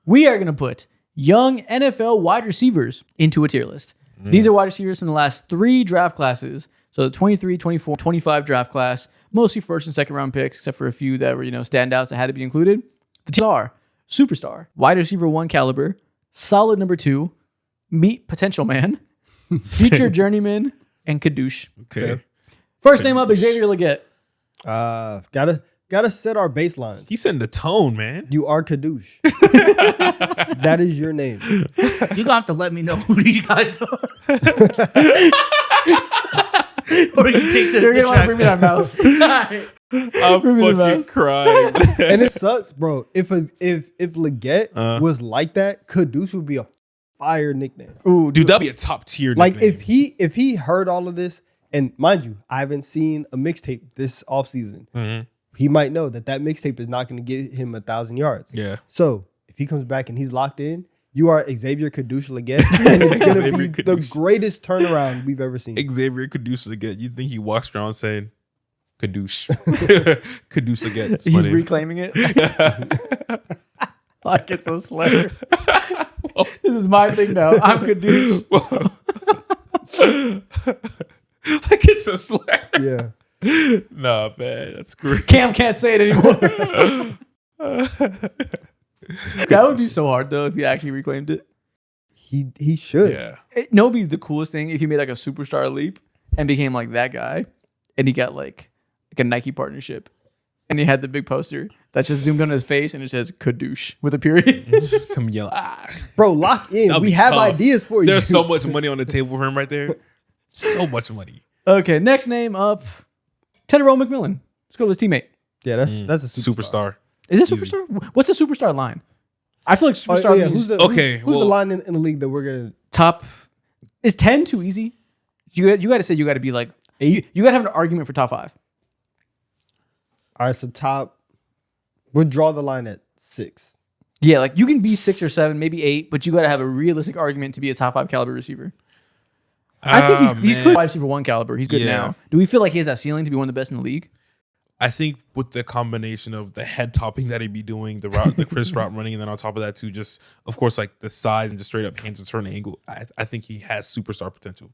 we are going to put young NFL wide receivers into a tier list. These are wide receivers from the last 3 draft classes. So the 23, 24, 25 draft class, mostly first and second round picks, except for a few that were, standouts that had to be included. The tiers are superstar, wide receiver 1 caliber, solid number 2, meet potential man, future journeyman, and Kadoosh. Okay. First name up, Xavier Legette. Gotta set our baseline. He's setting the tone, man. You are Kadoosh. That is your name. You're gonna have to let me know who these guys are. Or you take the You're going to want to bring me that mouse. I'm fucking crying. And it sucks, bro. If Legette was like that, Kadoosh would be a fire nickname. Ooh, Dude, that'd be a top tier Like nickname. if he heard all of this, and mind you, I haven't seen a mixtape this offseason. Mm-hmm. He might know that mixtape is not going to get him 1,000 yards. Yeah. So if he comes back and he's locked in, you are Xavier Kadoosh Legette, and it's going to be the greatest turnaround we've ever seen. Xavier Kadoosh again. You think he walks around saying Kadoosh? Kadoosh again. He's reclaiming it. Like it's a slur. This is my thing now. I'm Kadoosh. Like it's a slur. Yeah. Nah, man, that's great. Cam can't say it anymore. That would be so hard though if he actually reclaimed it. He should. Yeah. It would be the coolest thing if he made like a superstar leap and became like that guy, and he got like a Nike partnership, and he had the big poster that's just zoomed on his face and it says Kadoosh with a period. Some yell. Bro, lock in. That'd We be have tough. ideas for you. There's so much money on the table for him right there. So much money. Okay, next name up, Tedero McMillan. Let's go with his teammate. Yeah, that's a superstar. Is it superstar? What's the superstar line? I feel like superstar means Who's the line in the league that we're gonna top. Is 10 too easy? You got to say you got to be like 8? You got to have an argument for top 5. All right, so top. We'll draw the line at 6. Yeah, like you can be 6 or 7, maybe 8, but you got to have a realistic argument to be a top 5 caliber receiver. I think he's clearly wide receiver 1 caliber. He's good now. Do we feel like he has that ceiling to be one of the best in the league? I think with the combination of the head topping that he'd be doing, the Chris route running, and then on top of that too, just of course like the size and just straight up hands at a certain angle, I think he has superstar potential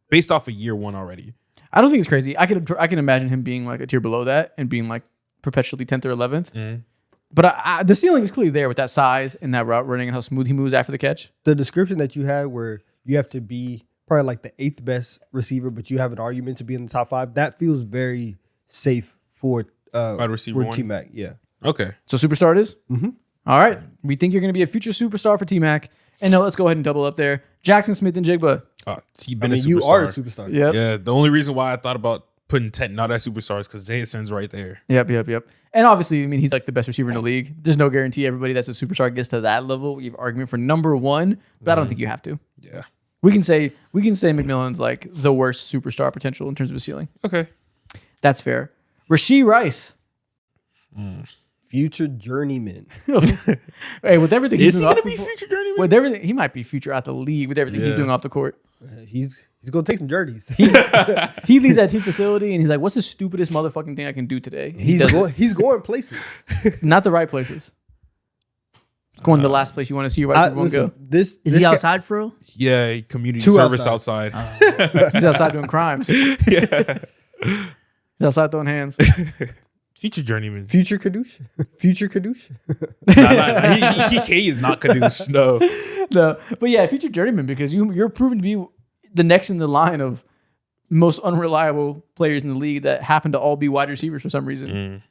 based off of year 1 already. I don't think it's crazy. I can imagine him being like a tier below that and being like perpetually 10th or 11th. Mm. But the ceiling is clearly there with that size and that route running and how smooth he moves after the catch. The description that you had where you have to be probably like the 8th best receiver, but you have an argument to be in the top 5, that feels very safe for wide receiver for T-Mac. Yeah. Okay. So superstar it is? Mm-hmm. All right. We think you're going to be a future superstar for T-Mac. And no, let's go ahead and double up there. Jackson Smith and Jigba. He's been a superstar. You are a superstar. Yep. Yeah. The only reason why I thought about putting Ted not as superstars because Addison's right there. Yep. And obviously, I mean, he's like the best receiver in the league. There's no guarantee everybody that's a superstar gets to that level. We have argument for number 1, but I don't think you have to. Yeah. We can say McMillan's like the worst superstar potential in terms of a ceiling. Okay. That's fair. Rasheed Rice. Future journeyman. Hey, with everything Is he's he doing gonna off be the future journeyman? with everything, he might be future out the league with everything he's doing off the court. He's gonna take some journeys. He leaves that team facility and he's like, "What's the stupidest motherfucking thing I can do today?" He's going places. Not the right places. Going to the last place you want to see your wide receiver go. Is Is he outside for real? Yeah, community 2 service outside. He's outside doing crimes. Yeah. He's outside throwing hands. Future journeyman. Future Kadoosh. Future Kadoosh. Nah. He is not Kadoosh. No. No, but yeah, future journeyman because you're proven to be the next in the line of most unreliable players in the league that happen to all be wide receivers for some reason.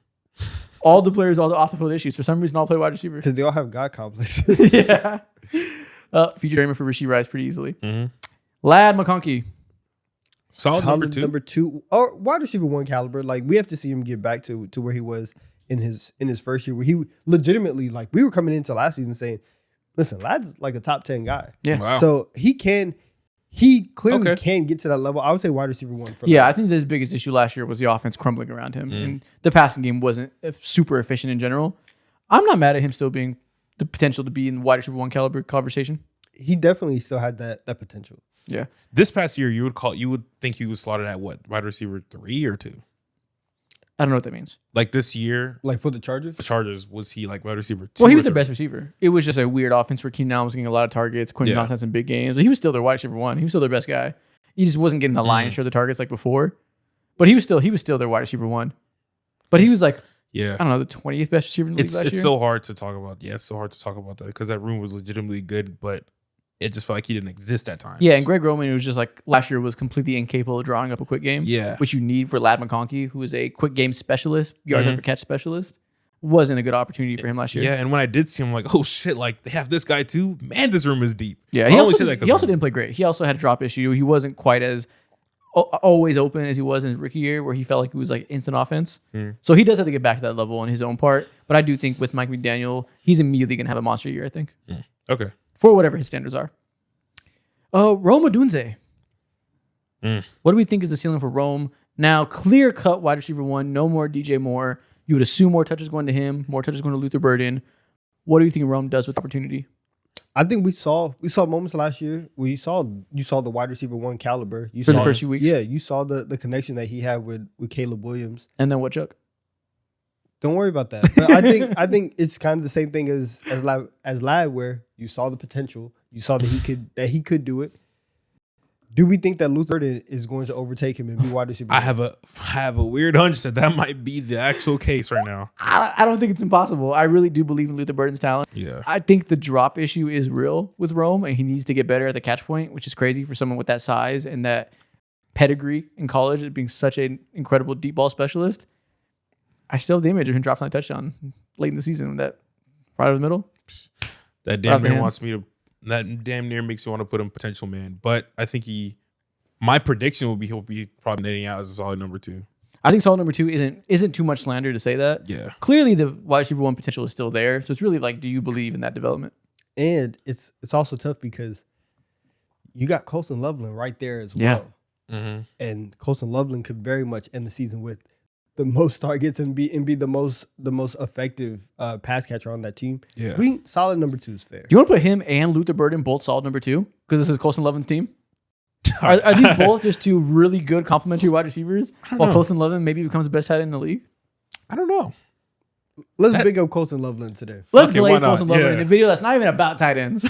All the players, all the off the field issues, for some reason, all play wide receiver. Because they all have God complexes. Yeah. Future journeyman for Rasheed Rice pretty easily. Lad McConkey. Solid number 2. Or wide receiver 1 caliber. Like we have to see him get back to where he was in his first year, where he legitimately, like, we were coming into last season saying, listen, Lad's like a top 10 guy. Yeah. Wow. So he clearly can get to that level. I would say wide receiver 1 for Yeah, I think his biggest issue last year was the offense crumbling around him. And the passing game wasn't super efficient in general. I'm not mad at him still being the potential to be in wide receiver 1 caliber conversation. He definitely still had that potential. Yeah. This past year, you would think he was slotted at what? Wide receiver 3 or 2? I don't know what that means. Like this year, Like for the Chargers? the Chargers, was he like wide receiver 2? Well, he was or their 3? best receiver. It was just a weird offense where Keenan Allen was getting a lot of targets. Quentin Yeah. Johnson had some big games. But he was still their wide receiver 1. He was still their best guy. He just wasn't getting the lion's share of the targets like before. But he was still their wide receiver 1. But he was like, Yeah. I don't know, the 20th best receiver in the league last year. It's so hard to talk about. Yeah, it's so hard to talk about that because that room was legitimately good, but it just felt like he didn't exist at times. Yeah, and Greg Roman was just like last year was completely incapable of drawing up a quick game. Yeah. Which you need for Lad McConkey, who is a quick game specialist, yards after catch specialist. Wasn't a good opportunity for him last year. Yeah, and when I did see him, I'm like, oh shit, like they have this guy too. Man, this room is deep. Yeah, I he only also, say that 'cause he also of him. didn't play great. He also had a drop issue. He wasn't quite as always open as he was in his rookie year, where he felt like he was like instant offense. So he does have to get back to that level on his own part. But I do think with Mike McDaniel, he's immediately going to have a monster year, I think, Okay. for whatever his standards are. Rome Odunze. What do we think is the ceiling for Rome? Now, clear cut wide receiver 1, no more DJ Moore. You would assume more touches going to him, more touches going to Luther Burden. What do you think Rome does with opportunity? I think we saw moments last year where you saw the wide receiver 1 caliber. You For the saw, first few weeks? Yeah, you saw the connection that he had with Caleb Williams. And then what, Chuck? Don't worry about that. But I think it's kind of the same thing as Lad, where you saw the potential, you saw that he could do it. Do we think that Luther Burden is going to overtake him and be wide receiver? I have a weird hunch that might be the actual case right now. I don't think it's impossible. I really do believe in Luther Burden's talent. Yeah. I think the drop issue is real with Rome, and he needs to get better at the catch point, which is crazy for someone with that size and that pedigree in college as being such an incredible deep ball specialist. I still have the image of him dropping that touchdown late in the season, that right over the middle. That Out of damn the near hands. wants me to. That damn near makes you want to put him potential man. But I think my prediction will be he'll be probably netting out as a solid number 2. I think solid number 2 isn't too much slander to say that. Yeah. Clearly, the wide receiver 1 potential is still there. So it's really like, do you believe in that development? And it's also tough because you got Colson Loveland right there as Yeah. well. And Colson Loveland could very much end the season with the most targets and be the most effective pass catcher on that team. Yeah. Solid number 2 is fair. Do you want to put him and Luther Burden both solid number 2? Because this is Colson Loveland's team? Are these both just 2 really good complementary wide receivers? While know. Colson Loveland maybe becomes the best tight end in the league? I don't know. Let's big up Colson Loveland today. Let's Okay, glaze why not? Colson Loveland Yeah. in a video that's not even about tight ends.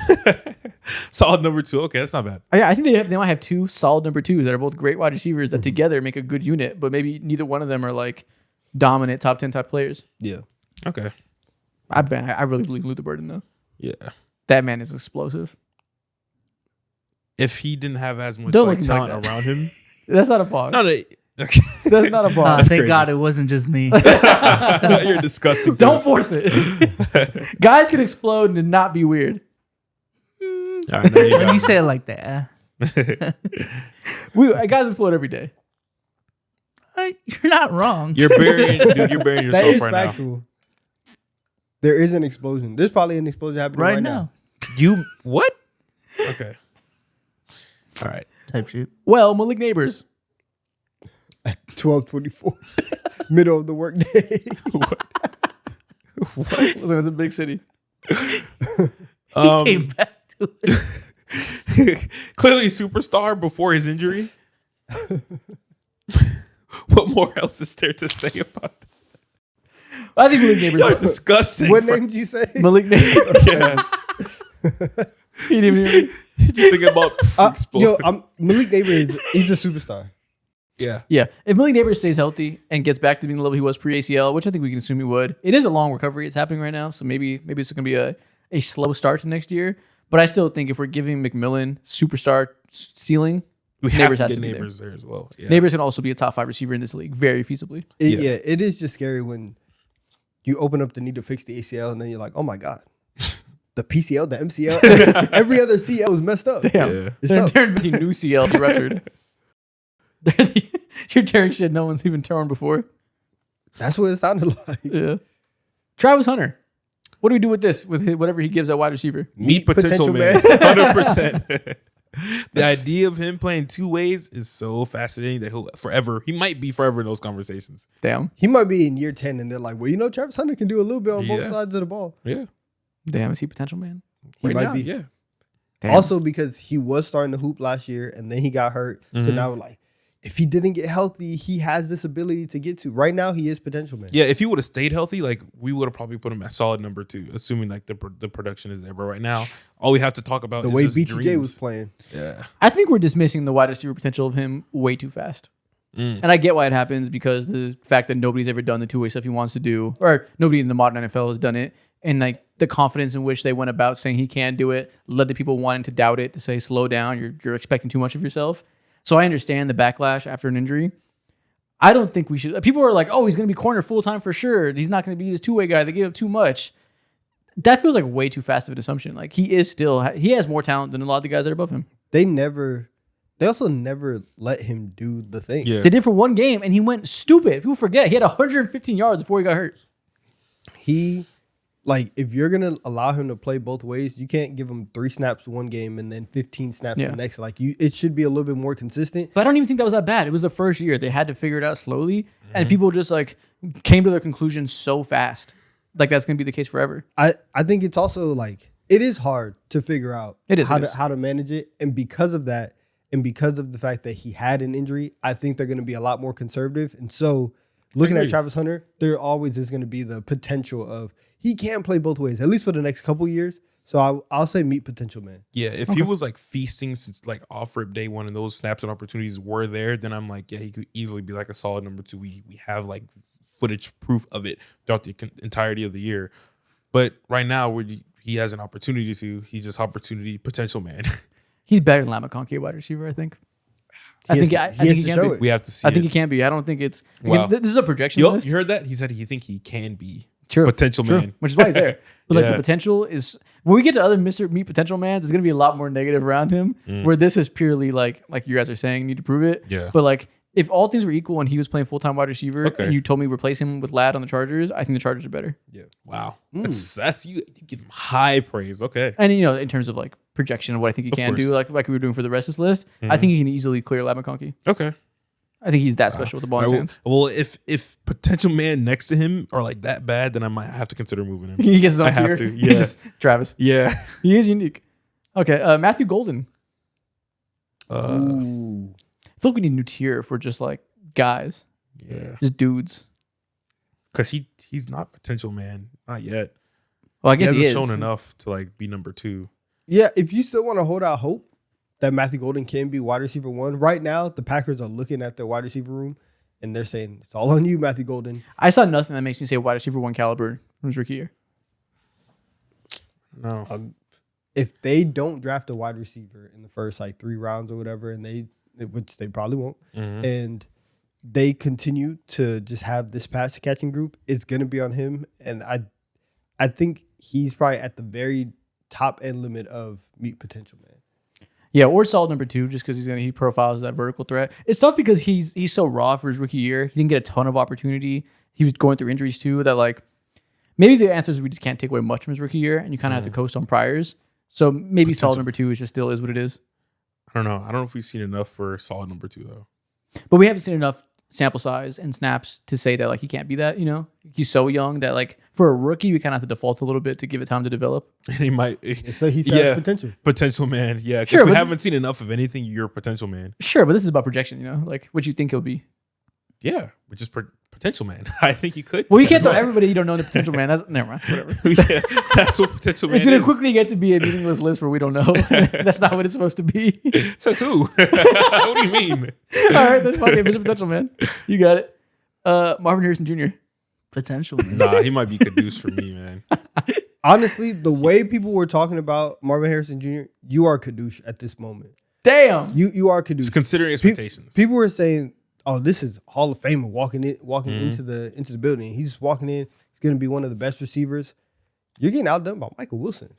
Solid number 2. Okay, that's not bad. I think they might have 2 solid number 2s that are both great wide receivers that together make a good unit, but maybe neither one of them are like dominant top 10 type players. Yeah. Okay. I really believe in Luther Burden though. Yeah. That man is explosive. If he didn't have as much Don't like look at me like talent that. around him, That's not a pause. no, okay. That's not a pause. Thank crazy. God it wasn't just me. You're disgusting. Don't force it. Guys can explode and not be weird. All right, now you When got you me. say it like that, Guys explode every day. you're not wrong. You're burying That yourself is right now. factual. There is an explosion. There's probably an explosion happening right right now. You what? Okay. All right. Type shit. Well, Malik Neighbors. 12:24, middle of the workday. Listen, it's a big city. Came back to it. Clearly superstar before his injury. What more else is there to say about that? I think Malik Neighbors. You're disgusting. What name did you say? Malik Neighbors. Yeah. He didn't even hear me. Just thinking about exploding. Malik Neighbors. He's a superstar. Yeah. Yeah. If Malik Neighbors stays healthy and gets back to being the level he was pre-ACL, which I think we can assume he would, it is a long recovery. It's happening right now. So maybe it's going to be a slow start to next year. But I still think if we're giving McMillan superstar ceiling, We have Neighbors to has get to be Neighbors there as well. Yeah. Neighbors can also be a top 5 receiver in this league very feasibly. It is just scary when you open up the need to fix the ACL and then you're like, oh my God. The PCL, the MCL, every other CL is messed up. Damn. Yeah. It's They're tough. tearing between new CLs ruptured. You're tearing shit no one's even torn before. That's what it sounded like. Yeah. Travis Hunter. What do we do with this? With whatever he gives at wide receiver? Meet potential man. 100%. The idea of him playing 2 ways is so fascinating that he might be forever in those conversations. Damn. He might be in year 10 and they're like, well, Travis Hunter can do a little bit on both Yeah. sides of the ball. Yeah. Damn, is he potential man? He Right might now, be. yeah. Damn. Also because he was starting to hoop last year and then he got hurt. So now we're like, if he didn't get healthy, he has this ability to get to. Right now, he is potential, man. Yeah, if he would have stayed healthy, like we would have probably put him at solid number 2, assuming like the production is there. But right now, all we have to talk about The is way just BTJ dreams. was playing. Yeah. I think we're dismissing the wide receiver potential of him way too fast. And I get why it happens because the fact that nobody's ever done the two-way stuff he wants to do, or nobody in the modern NFL has done it, and like the confidence in which they went about saying he can do it led to people wanting to doubt it, to say slow down, you're expecting too much of yourself. So I understand the backlash after an injury. I don't think we should. People are like, oh, he's going to be corner full time for sure. He's not going to be this two-way guy. They give up too much. That feels like way too fast of an assumption. Like he has more talent than a lot of the guys that are above him. They also never let him do the thing. Yeah. They did for one game, and he went stupid. People forget he had 115 yards before he got hurt. If you're gonna allow him to play both ways, you can't give him 3 snaps one game and then 15 snaps the next. It should be a little bit more consistent. But I don't even think that was that bad. It was the first year. They had to figure it out slowly, and people just like came to their conclusion so fast. Like that's gonna be the case forever. I think it's also like it is hard to figure out how to manage it, and because of that, and because of the fact that he had an injury, I think they're going to be a lot more conservative. And so, looking at Travis Hunter, there always is going to be the potential of he can play both ways, at least for the next couple years. So I'll say meet potential, man. Yeah, if he was like feasting since like off rip day one and those snaps and opportunities were there, then I'm like, yeah, he could easily be like a solid number 2. We have like footage proof of it throughout the entirety of the year. But right now, where he has an opportunity to, he's just opportunity potential, man. He's better than Lamakonke at wide receiver, I think. I think he can be. We have to see. I think he can be. I don't think it's. Wow. Again, this is a projection Yo, list. you heard that? He said he think he can be True. potential man, which is why he's there. But like Yeah. the potential is when we get to other Mr. Meat Potential Mans, there's gonna be a lot more negative around him. Where this is purely like you guys are saying, need to prove it. Yeah. But like if all things were equal and he was playing full time wide receiver, Okay. and you told me replace him with Ladd on the Chargers, I think the Chargers are better. Yeah. Wow, that's you give him high praise. Okay, And in terms of like projection of what I think he can do, like we were doing for the rest of this list, I think he can easily clear Lamakonke. okay. I think he's that special with the ball in his hands. Well, if potential man next to him are like that bad, then I might have to consider moving him. He gets his own I have tier. to, He's yeah. just Travis. Yeah. He is unique. Okay, Matthew Golden. Ooh. I feel like we need a new tier for just like guys, Yeah. just dudes. Because he's not potential man, not yet. Well, I guess he hasn't is. shown enough to like be number 2. Yeah, if you still want to hold out hope that Matthew Golden can be wide receiver 1, right now the Packers are looking at their wide receiver room and they're saying it's all on you, Matthew Golden. I saw nothing that makes me say wide receiver 1 caliber from his rookie year. No. If they don't draft a wide receiver in the first like 3 rounds or whatever, and which they probably won't, and they continue to just have this pass catching group, it's gonna be on him. And I think he's probably at the very top end limit of meat potential, man. Yeah, or solid number 2, just because he profiles that vertical threat. It's tough because he's so raw for his rookie year. He didn't get a ton of opportunity. He was going through injuries too. That like maybe the answer is we just can't take away much from his rookie year, and you kind of have to coast on priors. So maybe solid number 2 is just still is what it is. I don't know. I don't know if we've seen enough for solid number 2 though. But we haven't seen enough sample size and snaps to say that like he can't be that. He's so young that like for a rookie we kind of have to default a little bit to give it time to develop. And he might. So he has potential. Potential man. Yeah. Sure, If we but- haven't seen enough of anything, you're a potential man. Sure, but this is about projection. Like what you think he'll be. Yeah. Which is potential man. I think he could. Well, you can't tell everybody you don't know the potential man. That's never mind. Whatever. Yeah, that's what potential man It's gonna is. quickly get to be a meaningless list where we don't know. That's not what it's supposed to be. Says who? What do you mean? All right, that's fine. Mr. Potential Man. You got it. Marvin Harrison Jr. Potential. Nah, he might be Caduce for me, man. Honestly, the way people were talking about Marvin Harrison Jr., you are Kadoosh at this moment. Damn. You are Kadoosh. Just considering expectations. People were saying, "Oh, this is Hall of Famer walking into the building. He's just walking in. He's going to be one of the best receivers." You're getting outdone by Michael Wilson.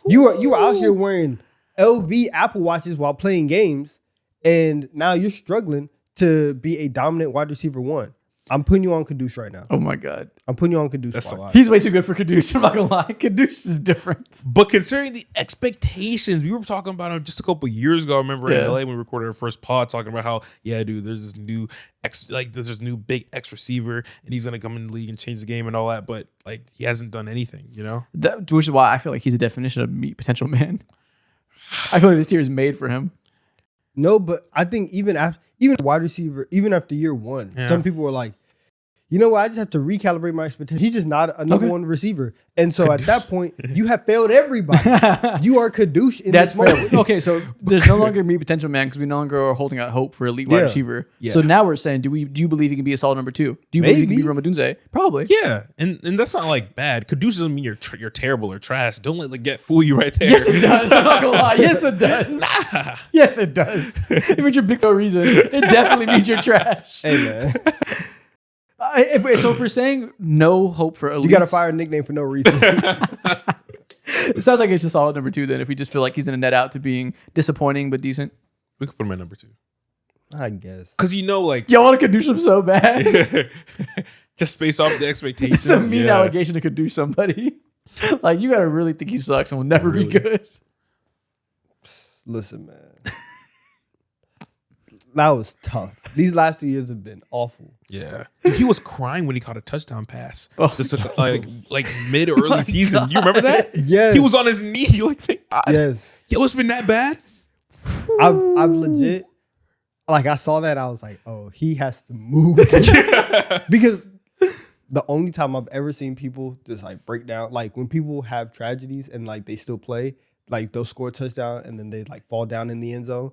You were out here wearing LV Apple Watches while playing games, and now you're struggling to be a dominant wide receiver 1. I'm putting you on Kadoosh right now. Oh my God. I'm putting you on Kadoosh. That's a watch. lot. He's way too good for Caduce. I'm not gonna lie. Caduce is different. But considering the expectations, we were talking about him just a couple years ago. I remember in LA when we recorded our first pod talking about how, yeah, dude, there's this new big X receiver and he's gonna come in the league and change the game and all that. But like he hasn't done anything, Which is why I feel like he's a definition of meat potential man. I feel like this tier is made for him. No, but I think even wide receiver, even after year one, some people were like, you know what? I just have to recalibrate my expectations. He's just not a number one receiver. And so at that point, you have failed everybody. You are Kadoosh in That's this moment. fair. Okay, so there's no longer meet potential man because we no longer are holding out hope for elite wide receiver. Yeah. So now we're saying, do you believe he can be a solid number 2? Do you believe he can be Roma Dunze? Probably. Yeah, and that's not like bad. Kadoosh doesn't mean you're terrible or trash. Don't let get fool you right there. Yes, it does. I'm not gonna lie. Yes, it does. Nah. Yes, it does. It means you're big for no reason. It definitely means you're trash. Hey, man. So if we're saying no hope for elites, You got to fire a nickname for no reason. it sounds like it's a solid number 2 then if we just feel like he's going to net out to being disappointing but decent. We could put him at number 2. I guess. Because like Y'all want to Kadoosh him so bad. just based off the expectations. It's a mean allegation to Kadoosh somebody. Like, you got to really think he sucks and will never be good. Listen, man. That was tough. These last 2 years have been awful. Yeah, he was crying when he caught a touchdown pass. Oh, Just like mid or early season. You remember that? Yes. He was on his knee. Like, thank God. Yes. Yo, it's been that bad. I've legit, like, I saw that. I was like, oh, he has to move. Because the only time I've ever seen people just like break down, like when people have tragedies and like they still play, like they'll score a touchdown and then they like fall down in the end zone.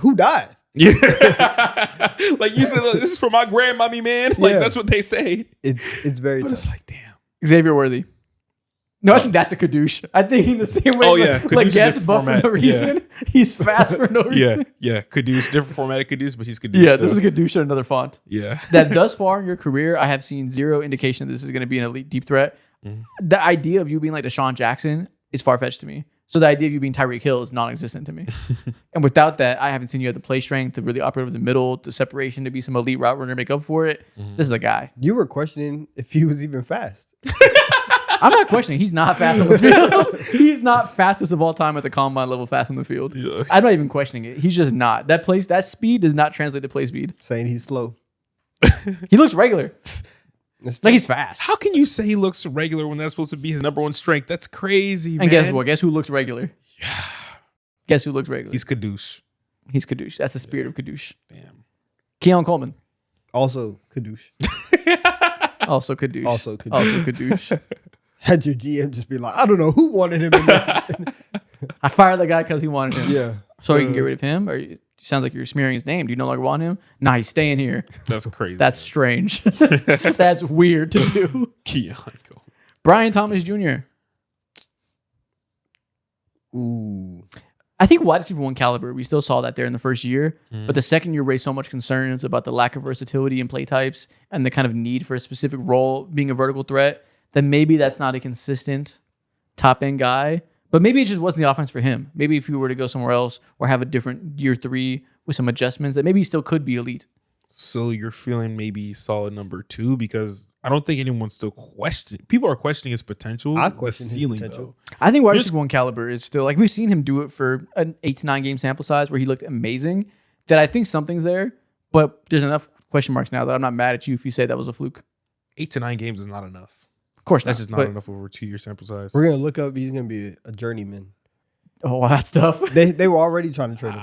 Who died? Yeah, like you said, look, this is for my grandmommy, man. Like that's what they say. It's very But tough. it's like, damn. Xavier Worthy. No, I think that's a Kadoosh. I think in the same way, Oh, yeah. Kadoosh like is gets different buff for no format. reason. He's fast for no reason. Yeah. Kadoosh, different formatted Kadoosh, but he's Kadoosh. Yeah, still. this is Kadoosh in another font. Yeah. That thus far in your career, I have seen zero indication that this is going to be an elite deep threat. The idea of you being like Deshaun Jackson is far-fetched to me. So the idea of you being Tyreek Hill is non-existent to me. And without that, I haven't seen you have the play strength to really operate over the middle, the separation to be some elite route runner to make up for it. This is a guy. You were questioning if he was even fast. I'm not questioning. He's not fast on the field. He's not fastest of all time at the combine level fast on the field. Yeah. I'm not even questioning it. He's just not. That speed does not translate to play speed. Saying he's slow. He looks regular. Like he's fast. How can you say he looks regular when that's supposed to be his number one strength? That's crazy, man. And guess what? Guess who looks regular? Yeah. Guess who looks regular? He's Kadoosh. He's Kadoosh. That's the spirit of Kadoosh. Damn. Keon Coleman. Also, Kadoosh. Also Kadoosh. Also Kadoosh. Also Kadoosh. Had your GM just be like, I don't know who wanted him in this. I fired that guy because he wanted him. Yeah. So you can get rid of him? Or it sounds like you're smearing his name. Do you no longer want him? Nah, he's staying here. That's crazy. That's strange. That's weird to do. Keon. Brian Thomas Jr. Ooh. I think wide receiver 1 caliber, we still saw that there in the first year. But the second year raised so much concerns about the lack of versatility in play types and the kind of need for a specific role being a vertical threat, that maybe that's not a consistent top end guy. But maybe it just wasn't the offense for him. Maybe if he were to go somewhere else or have a different year 3 with some adjustments, that maybe he still could be elite. So you're feeling maybe solid number 2 because I don't think anyone's still questioning. People are questioning his potential. I the question his ceiling, potential. though. I think wide receiver 1 caliber is still, like, we've seen him do it for an 8 to 9 game sample size where he looked amazing, that I think something's there. But there's enough question marks now that I'm not mad at you if you say that was a fluke. 8 to 9 games is not enough. Of course That's not. just not but- enough over a 2-year sample size. We're going to look up. He's going to be a journeyman. Oh, well, that's tough. They were already trying to trade him.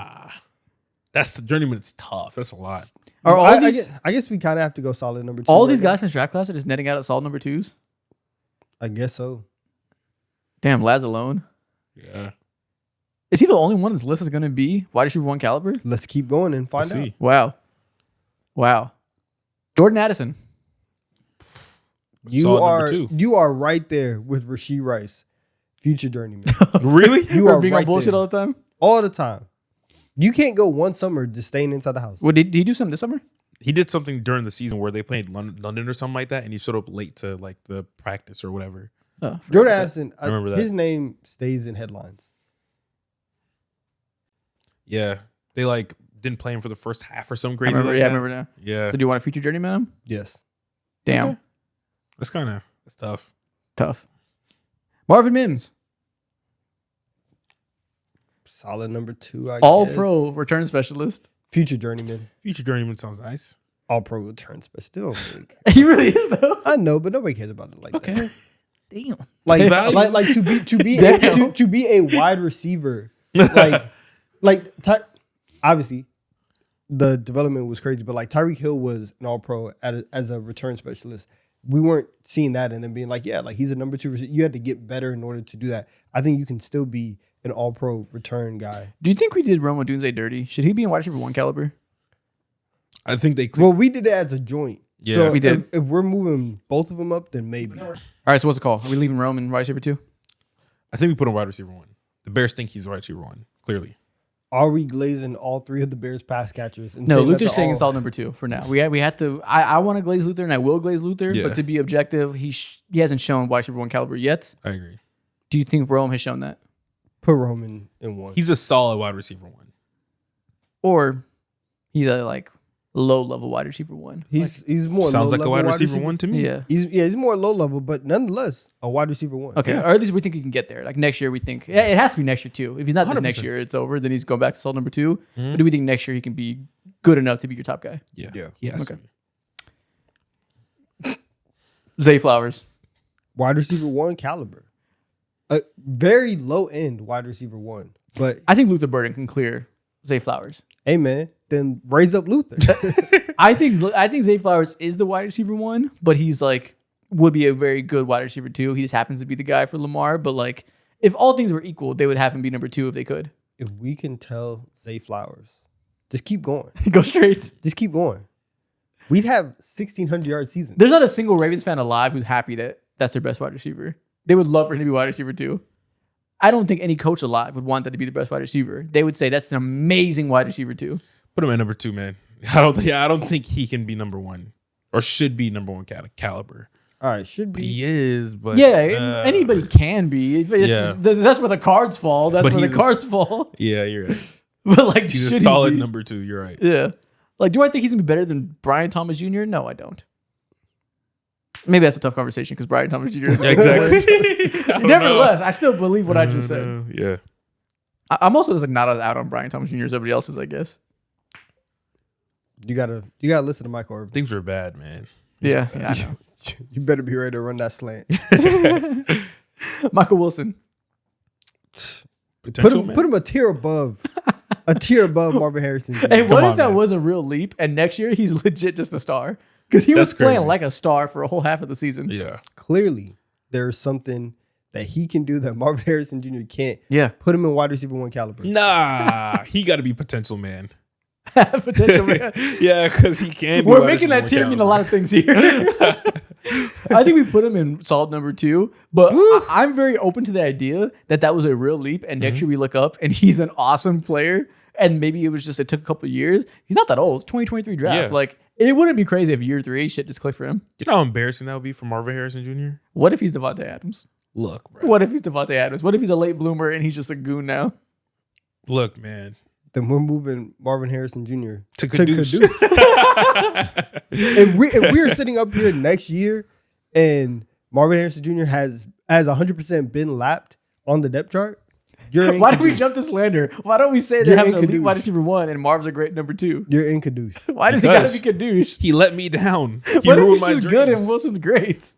That's the journeyman. It's tough. That's a lot. Are all I these guess we kind of have to go solid number 2. all right these now. guys in this draft class are just netting out at solid number 2s? I guess so. Damn, Laz alone. Yeah. Is he the only one this list is going to be wide receiver 1 caliber? Let's keep going and find We'll out. see. Wow. Jordan Addison. Solid number 2. You are right there with Rashee Rice, future journeyman. Really? You For are being right on bullshit there. all the time? All the time. You can't go one summer just staying inside the house. Well, did he do something this summer? He did something during the season where they played London or something like that, and he showed up late to like the practice or whatever. Oh, I forgot Jordan about that. Addison, I remember that. his name stays in headlines. Yeah, they like didn't play him for the first half or some I crazy. remember, like yeah, I that. remember now. Yeah, So do you want a future journeyman him? Yes. Damn. Okay. that's tough. Tough. Marvin Mims. Solid number 2, I All guess. pro return specialist. Future journeyman. Future journeyman sounds nice. All pro return specialist. They don't really He really is, though. I know, but nobody cares about it like Okay. that. Damn. Like, Value. like to be Damn. to be a wide receiver. Like obviously the development was crazy, but like Tyreek Hill was an All-Pro as a return specialist. We weren't seeing that and then being like, yeah, like he's a number 2 receiver. You had to get better in order to do that. I think you can still be an All-Pro return guy. Do you think we did Rome Odunze dirty? Should he be in wide receiver 1 caliber? I think they. Well, we did it as a joint. Yeah, so we did. If we're moving both of them up, then maybe. All right, so what's the call? Are we leaving Rome in wide receiver 2? I think we put him wide receiver 1. The Bears think he's wide receiver 1. Clearly. Are we glazing all 3 of the Bears pass catchers? And No, saying that Luther's they're staying all- in solid number 2 for now. We have to. I want to glaze Luther and I will glaze Luther, Yeah. but to be objective, he hasn't shown wide receiver 1 caliber yet. I agree. Do you think Rome has shown that, Put Roman in 1. He's a solid wide receiver 1. or he's a like low level wide receiver 1? He's more Sounds like a low-level wide receiver 1 to me. Yeah. He's more low level, but nonetheless a wide receiver 1. Okay, or at least we think he can get there. Like next year, we think it has to be next year too. If he's not this 100%. next year, it's over. Then he's going back to solid number 2. But do we think next year he can be good enough to be your top guy? Yeah. Yeah. He has Okay. to be. Zay Flowers. Wide receiver 1 caliber, a very low end wide receiver 1. But I think Luther Burden can clear Zay Flowers. hey man, then raise up Luther. I think Zay Flowers is the wide receiver 1, but he's like would be a very good wide receiver 2. He just happens to be the guy for Lamar. But like, if all things were equal, they would have him be number 2 if they could. If we can tell Zay Flowers, just keep going, Go straight. just keep going, we'd have 1,600-yard season. There's not a single Ravens fan alive who's happy that that's their best wide receiver. They would love for him to be wide receiver 2. I don't think any coach alive would want that to be the best wide receiver. They would say that's an amazing wide receiver 2. Put him at number 2, man. I don't think he can be number 1 or should be number 1 caliber. All right, should be. He is, but Yeah, anybody can be. That's where the cards fall. That's But where the he's cards fall. Yeah, you're right. But like, He's should a he solid be? number 2. You're right. Yeah. Like, do I think he's gonna be better than Brian Thomas Jr.? No, I don't. Maybe that's a tough conversation because Brian Thomas Jr. is Yeah, exactly. Nevertheless, I still believe what I just said. Yeah. I'm also just like not as out on Brian Thomas Jr. as everybody else is, I guess. You gotta listen to Mike Orb. Things were bad, man. Yeah, I know. You better be ready to run that slant. Michael Wilson. Potential, man. Put him a tier above Marvin Harrison. Jr. Hey, what on, if that man. was a real leap and next year he's legit just a star? Because he was That's playing crazy. like a star for a whole half of the season. Yeah. Clearly, there's something that he can do that Marvin Harrison Jr. can't. Yeah. Put him in wide receiver 1 caliber. Nah, he got to be potential, man. Potential. Man. Yeah, because he can. Be We're wide making that receiver tier mean caliber. a lot of things here. I think we put him in solid number 2, but I'm very open to the idea that that was a real leap. And next year we look up and he's an awesome player. And maybe it was just, it took a couple of years. He's not that old. 2023 draft. Yeah. Like, it wouldn't be crazy if year 3 shit just clicked for him. You know how embarrassing that would be for Marvin Harrison Jr.? What if he's Devontae Adams? Look, bro. What if he's Devontae Adams? What if he's a late bloomer and he's just a goon now? Look, man. Then we're moving Marvin Harrison Jr. To Caduce. if we're sitting up here next year and Marvin Harrison Jr. has 100% been lapped on the depth chart, you're in Why do we Caduce. jump to slander? Why don't we say they're You're having in an elite Caduce. wide receiver 1 and Marv's a great number 2? You're in Caduce. Why does he got to Because be Kadoosh? He let me down. He What if ruined he's my just good and dreams. Wilson's great?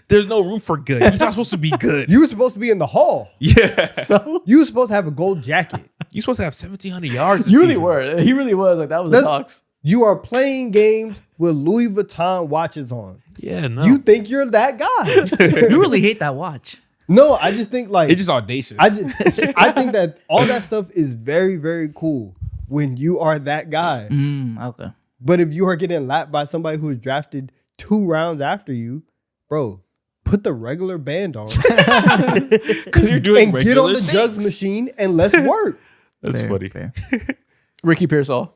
There's no room for good. He's not supposed to be good. You were supposed to be in the hall. Yeah. So You were supposed to have a gold jacket. You're supposed to have 1,700 yards this you really season. were. He really was. Like, that was the That's- talks. You are playing games with Louis Vuitton watches on. Yeah, no. You think you're that guy. You really hate that watch. No, I just think like It's just audacious. I think that all that stuff is very, very cool when you are that guy. Okay. But if you are getting lapped by somebody who is drafted 2 rounds after you, bro, put the regular band on Because you're doing and get on regular the jugs things. machine and let's work. That's Fair, funny. fair. Ricky Pearsall.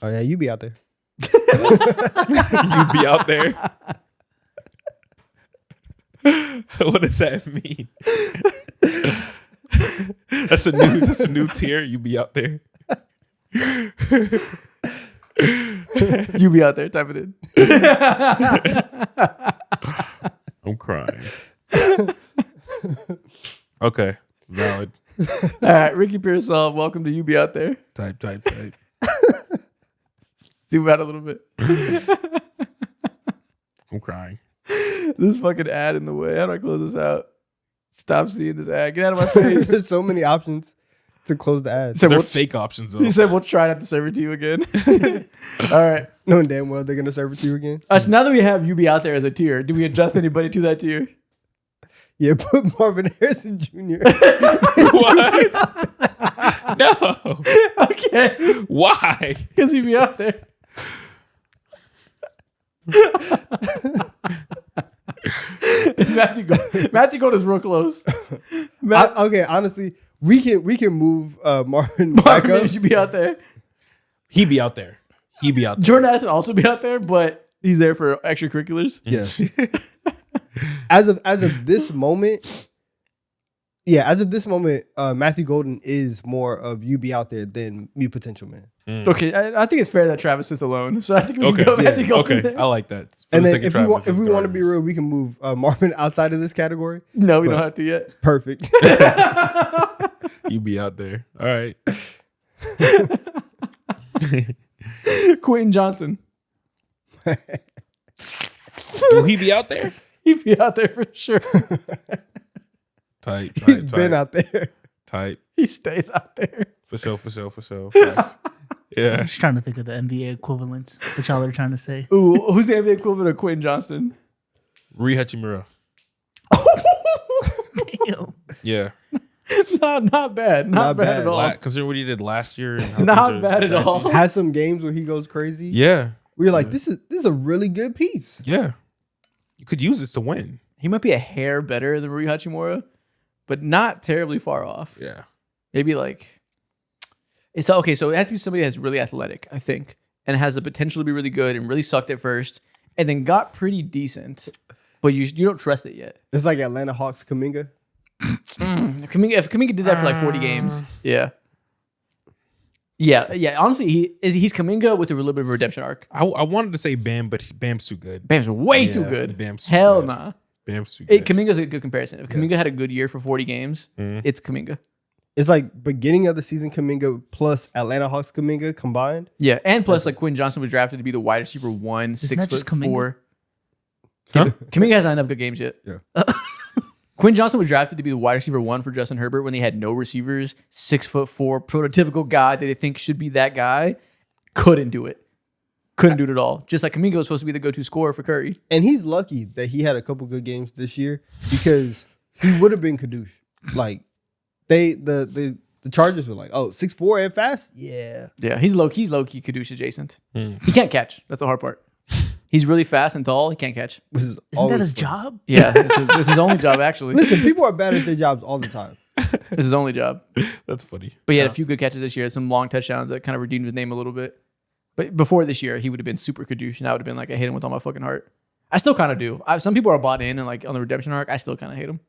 Oh yeah, you be out there. You be out there. What does that mean? That's a new tier. You be out there. You be out there. Type it in. I'm crying. Okay, valid. All right. Ricky Pearsall. Welcome to You Be Out There. Type. Zoom out a little bit. I'm crying. This fucking ad in the way. How do I close this out? Stop seeing this ad. Get out of my face. There's so many options to close the ad. So They're we'll- fake options though. He said, we'll try not to serve it to you again. All right. Knowing damn well they're gonna serve it to you again. So now that we have UB out there as a tier, do we adjust anybody to that tier? Yeah, put Marvin Harrison Jr. What? No. Okay. Why? Because he'd be out there. It's Matthew Gold is real close. Okay, honestly, we can move Marvin back Marvin up. Davis should be out there. He'd be out there. He'd be out there. Jordan Addison also be out there, but he's there for extracurriculars. Yes. as of this moment, Matthew Golden is more of you be out there than me potential man. Okay, I think it's fair that Travis sits alone. So I think we Okay. can go Yeah. Matthew Golden Okay, there. I like that. For And the then sake of Travis, if we it's want to be Darwin. real, we can move Marvin outside of this category. No, we But- don't have to yet. Perfect. You be out there. All right. Quentin Johnson. Will he be out there? He'd be out there for sure. Tight. He's been out there. Tight. He stays out there. For sure. Facts. Yeah. I'm just trying to think of the NBA equivalents, which y'all are trying to say. Ooh, who's the NBA equivalent of Quentin Johnson? Rui Hachimura. Damn. Yeah. Not bad. Not Not bad bad. at all. Considering what he did last year. And how Not things are bad at last all. season. Has some games where he goes crazy. Yeah. We're like, this is a really good piece. Yeah. You could use this to win. He might be a hair better than Rui Hachimura, but not terribly far off. Yeah. Maybe like it's okay. So it has to be somebody that's really athletic, I think, and has the potential to be really good and really sucked at first, and then got pretty decent, but you don't trust it yet. It's like Atlanta Hawks Kuminga. If Kuminga did that for like 40 games, yeah. Honestly, he's Kuminga with a little bit of a redemption arc. I wanted to say Bam, but Bam's too good. Bam's way too Yeah, good. Bam's too Hell good. nah. Bam's too good. Kuminga's a good comparison. If Kuminga had a good year for 40 games, it's Kuminga. It's like beginning of the season Kuminga plus Atlanta Hawks Kuminga combined. Yeah, and plus like Quentin Johnson was drafted to be the wide receiver 1, Isn't that just 6'4". Huh? Kuminga hasn't had enough good games yet. Yeah. Quentin Johnson was drafted to be the wide receiver 1 for Justin Herbert when they had no receivers. 6'4", prototypical guy that they think should be that guy. Couldn't do it. Couldn't do it at all. Just like Kuminga was supposed to be the go-to scorer for Curry. And he's lucky that he had a couple good games this year because he would have been Kadoosh. Like the Chargers were like, 6'4" and fast? Yeah. Yeah, he's low-key Kadoosh adjacent. He can't catch. That's the hard part. He's really fast and tall. He can't catch. Which Isn't that always his fun. job? Yeah, this is his only job, actually. Listen, people are bad at their jobs all the time. This is his only job. That's funny. But he had a few good catches this year, some long touchdowns that kind of redeemed his name a little bit. But before this year, he would have been super Kadoosh, and I would have been like, I hate him with all my fucking heart. I still kind of do. Some people are bought in and like on the redemption arc. I still kind of hate him.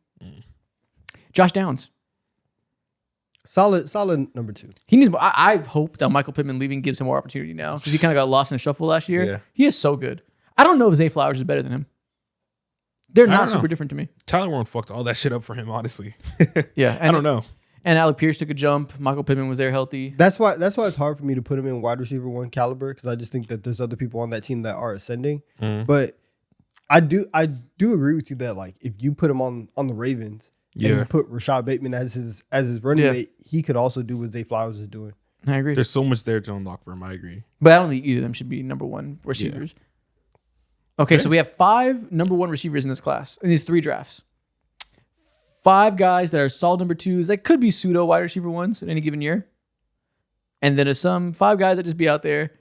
Josh Downs. Solid number 2. He needs. I hope that Michael Pittman leaving gives him more opportunity now because he kind of got lost in the shuffle last year. Yeah. He is so good. I don't know if Zay Flowers is better than him. They're I not don't super know. different to me. Tyler Warren fucked all that shit up for him, honestly. Yeah, I don't know. And Alec Pierce took a jump. Michael Pittman was there healthy. That's why it's hard for me to put him in wide receiver 1 caliber because I just think that there's other people on that team that are ascending. But I do agree with you that like if you put him on the Ravens and you put Rashad Bateman as his running Yeah. mate, he could also do what Zay Flowers is doing. I agree. There's so much there to unlock for him. I agree. But I don't think either of them should be number 1 receivers. Okay, so we have 5 number 1 receivers in this class, in these 3 drafts. 5 guys that are solid number 2s that could be pseudo wide receiver 1s in any given year. And then there's 5 guys that just be out there.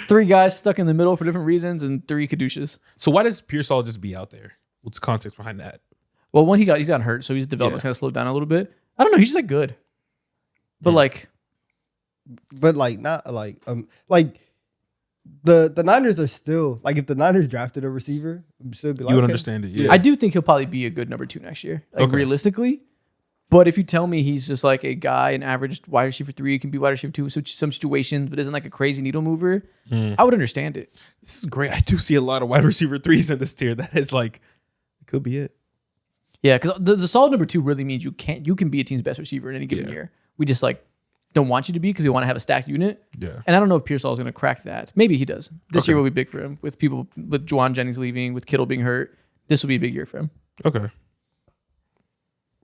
3 guys stuck in the middle for different reasons and 3 Kadoushes. So why does Pearsall just be out there? What's the context behind that? Well, one, he's gotten hurt, so his development's kind of slowed down a little bit. I don't know, he's just like good. But like, But like not like the Niners are still like if the Niners drafted a receiver, we'd still be like You would okay. understand it. Yeah. I do think he'll probably be a good number 2 next year, like Okay. realistically. But if you tell me he's just like a guy, an average wide receiver 3, can be wide receiver 2 in some situations, but isn't like a crazy needle mover, I would understand it. This is great. I do see a lot of wide receiver 3s in this tier. That is like, it could be it. Yeah, because the solid number 2 really means you can be a team's best receiver in any given year. We just like don't want you to be because we want to have a stacked unit. Yeah. And I don't know if Pearsall is going to crack that. Maybe he does. This Okay. year will be big for him with Juwan Jennings leaving, with Kittle being hurt. This will be a big year for him. Okay.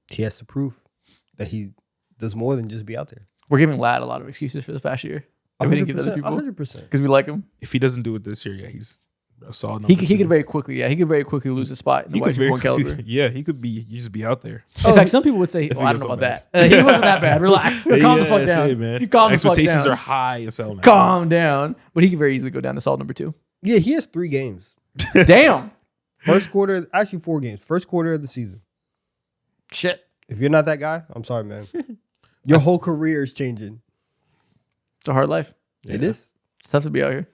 He has to prove that he does more than just be out there. We're giving Lad a lot of excuses for this past year. We didn't give other people 100%. because we like him. If he doesn't do it this year, yeah, he's a solid He number could two. very quickly. Yeah, he could very quickly lose a spot in the He wide could very receiver one quickly- caliber. Yeah, he could just be out there. In fact, some people would say, If "Oh, he I gets don't know so about that. He wasn't that bad. Relax. Calm the fuck down. Same, man. You calm the fuck Expectations down. are high as hell now. Calm down." But he could very easily go down to solid number 2. Yeah, he has 3 games. Damn. First quarter, actually 4 games. First quarter of the season. Shit. If you're not that guy, I'm sorry, man. Your whole career is changing. It's a hard life. It is. It's tough to be out here.